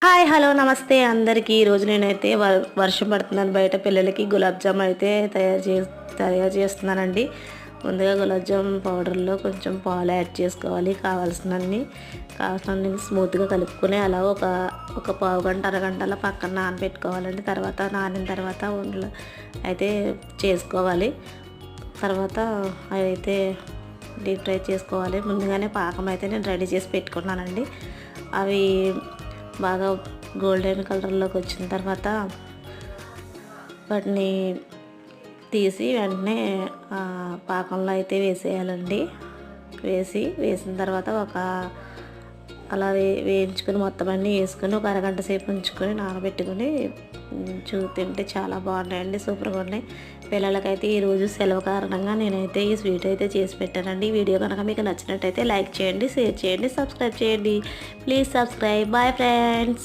Hi hello నమస్తే అందరికీ. ఈరోజు నేనైతే వర్షం పడుతుందని బయట పిల్లలకి గులాబ్ జామ్ అయితే తయారు చేస్తున్నానండి. ముందుగా గులాబ్ జామ్ పౌడర్లో కొంచెం పాలు యాడ్ చేసుకోవాలి. కావాల్సినన్ని స్మూత్గా కలుపుకొని అలా ఒక పావు గంట అరగంటల పక్కన నానబెట్టుకోవాలండి. తర్వాత నానిన తర్వాత ఉండలు అయితే చేసుకోవాలి. తర్వాత అవి అయితే డీప్ ఫ్రై చేసుకోవాలి. ముందుగానే పాకం అయితే నేను రెడీ చేసి పెట్టుకున్నానండి. అవి బాగా గోల్డెన్ కలర్లోకి వచ్చిన తర్వాత వాటిని తీసి వెంటనే పాకంలో అయితే వేసేయాలండి. వేసిన తర్వాత అలా వేయించుకొని మొత్తం అన్నీ వేసుకొని ఒక అరగంట సేపు ఉంచుకొని నానబెట్టుకొని తింటే చాలా బాగున్నాయండి, సూపర్గా ఉన్నాయి. పిల్లలకైతే ఈరోజు సెలవు కారణంగా నేనైతే ఈ స్వీట్ అయితే చేసి పెట్టానండి. ఈ వీడియో కనుక మీకు నచ్చినట్టయితే లైక్ చేయండి, షేర్ చేయండి, సబ్స్క్రైబ్ చేయండి. Please subscribe. Bye friends.